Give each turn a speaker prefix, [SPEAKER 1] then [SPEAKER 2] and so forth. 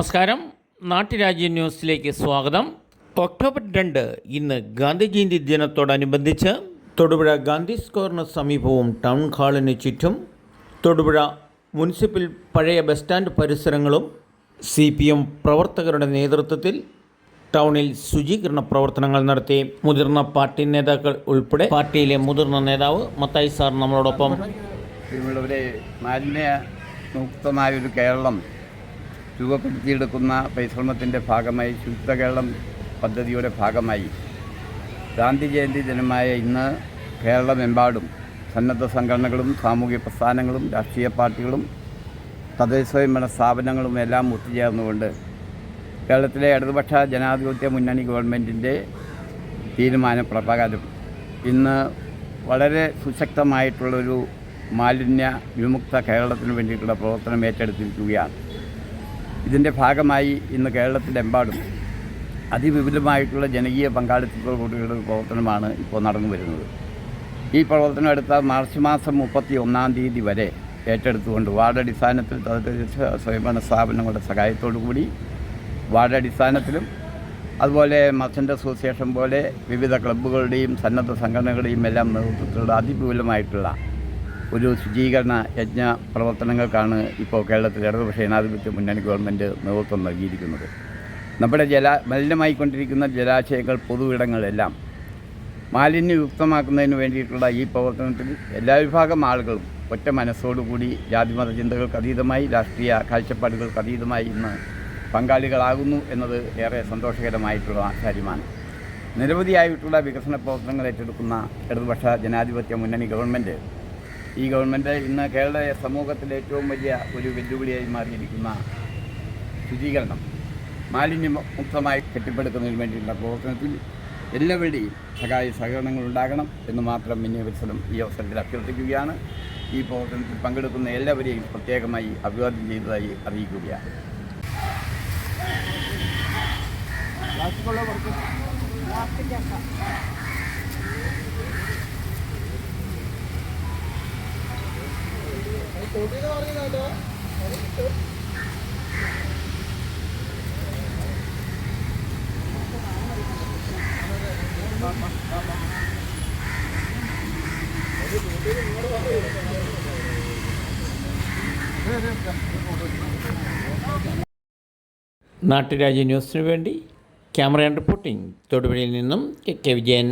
[SPEAKER 1] നമസ്കാരം. നാട്ടുരാജ്യ ന്യൂസിലേക്ക് സ്വാഗതം. ഒക്ടോബർ 2 ഇന്ന് ഗാന്ധിജയന്തി ദിനത്തോടനുബന്ധിച്ച് തൊടുപുഴ ഗാന്ധി സ്ക്വയറിന് സമീപവും ടൗൺ ഹാളിന് ചുറ്റും തൊടുപുഴ മുനിസിപ്പൽ പഴയ ബസ് സ്റ്റാൻഡ് പരിസരങ്ങളും CPM പ്രവർത്തകരുടെ നേതൃത്വത്തിൽ ടൗണിൽ ശുചീകരണ പ്രവർത്തനങ്ങൾ നടത്തി. മുതിർന്ന പാർട്ടി നേതാക്കൾ ഉൾപ്പെടെ പാർട്ടിയിലെ മുതിർന്ന നേതാവ് മത്തായി സാർ നമ്മളോടൊപ്പം.
[SPEAKER 2] ഇവിടെ മാലിന്യമുക്തമായൊരു കേരളം രൂപപ്പെടുത്തിയെടുക്കുന്ന പരിശ്രമത്തിൻ്റെ ഭാഗമായി ശുചിത്വ കേരളം പദ്ധതിയുടെ ഭാഗമായി ഗാന്ധി ജയന്തി ദിനമായ ഇന്ന് കേരളമെമ്പാടും സന്നദ്ധ സംഘടനകളും സാമൂഹിക പ്രസ്ഥാനങ്ങളും രാഷ്ട്രീയ പാർട്ടികളും തദ്ദേശ സ്വയംഭരണ സ്ഥാപനങ്ങളും എല്ലാം ഒത്തുചേർന്നുകൊണ്ട് കേരളത്തിലെ ഇടതുപക്ഷ ജനാധിപത്യ മുന്നണി ഗവൺമെൻറ്റിൻ്റെ തീരുമാനപ്രകാരം ഇന്ന് വളരെ സുശക്തമായിട്ടുള്ളൊരു മാലിന്യ വിമുക്ത കേരളത്തിന് വേണ്ടിയിട്ടുള്ള പ്രവർത്തനം ഏറ്റെടുത്തിരിക്കുകയാണ്. ഇതിൻ്റെ ഭാഗമായി ഇന്ന് കേരളത്തിലെമ്പാടും അതിവിപുലമായിട്ടുള്ള ജനകീയ പങ്കാളിത്തത്തോടുകൂടിയുള്ള പ്രവർത്തനമാണ് ഇപ്പോൾ നടന്നു വരുന്നത്. ഈ പ്രവർത്തനം എടുത്ത മാർച്ച് മാസം 31-ാം തീയതി വരെ ഏറ്റെടുത്തുകൊണ്ട് വാർഡടിസ്ഥാനത്തിൽ തദ്ദേശ സ്വയംഭരണ സ്ഥാപനങ്ങളുടെ സഹായത്തോടു കൂടി വാർഡടിസ്ഥാനത്തിലും അതുപോലെ മർച്ചൻ്റ് അസോസിയേഷൻ പോലെ വിവിധ ക്ലബ്ബുകളുടെയും സന്നദ്ധ സംഘടനകളുടെയും എല്ലാം നേതൃത്വത്തിലുള്ള അതിവിപുലമായിട്ടുള്ള ഒരു ശുചീകരണ യജ്ഞ പ്രവർത്തനങ്ങൾക്കാണ് ഇപ്പോൾ കേരളത്തിൽ ഇടതുപക്ഷ ജനാധിപത്യ മുന്നണി ഗവൺമെൻറ് നേതൃത്വം നൽകിയിരിക്കുന്നത്. നമ്മുടെ മലിനമായിക്കൊണ്ടിരിക്കുന്ന ജലാശയങ്ങൾ, പൊതുവിടങ്ങളെല്ലാം മാലിന്യയുക്തമാക്കുന്നതിന് വേണ്ടിയിട്ടുള്ള ഈ പ്രവർത്തനത്തിൽ എല്ലാ വിഭാഗം ആളുകളും ഒറ്റ മനസ്സോടുകൂടി ജാതിമത ചിന്തകൾക്ക് അതീതമായി, രാഷ്ട്രീയ കാഴ്ചപ്പാടുകൾക്ക് അതീതമായി ഇന്ന് പങ്കാളികളാകുന്നു എന്നത് ഏറെ സന്തോഷകരമായിട്ടുള്ള കാര്യമാണ്. നിരവധിയായിട്ടുള്ള വികസന പ്രവർത്തനങ്ങൾ ഏറ്റെടുക്കുന്ന ഇടതുപക്ഷ ജനാധിപത്യ മുന്നണി ഗവൺമെൻറ് ഈ ഗവൺമെൻറ് ഇന്ന് കേരള സമൂഹത്തിലെ ഏറ്റവും വലിയ ഒരു വെല്ലുവിളിയായി മാറിയിരിക്കുന്ന ശുചീകരണം മാലിന്യമുക്തമായി കെട്ടിപ്പടുക്കുന്നതിന് വേണ്ടിയുള്ള പ്രവർത്തനത്തിൽ എല്ലാവരുടെയും സഹകരണങ്ങൾ ഉണ്ടാകണം എന്ന് മാത്രം വിനയവത്സരം ഈ അവസരത്തിൽ അഭ്യർത്ഥിക്കുകയാണ്. ഈ പ്രവർത്തനത്തിൽ പങ്കെടുക്കുന്ന എല്ലാവരെയും പ്രത്യേകമായി അഭിവാദ്യം ചെയ്തതായി അറിയിക്കുകയാണ്.
[SPEAKER 1] നാട്ടുരാജ്യ ന്യൂസിനു വേണ്ടി ക്യാമറ ആൻഡ് റിപ്പോർട്ടിംഗ് തൊടുപുഴയിൽ നിന്നും KK വിജയൻ.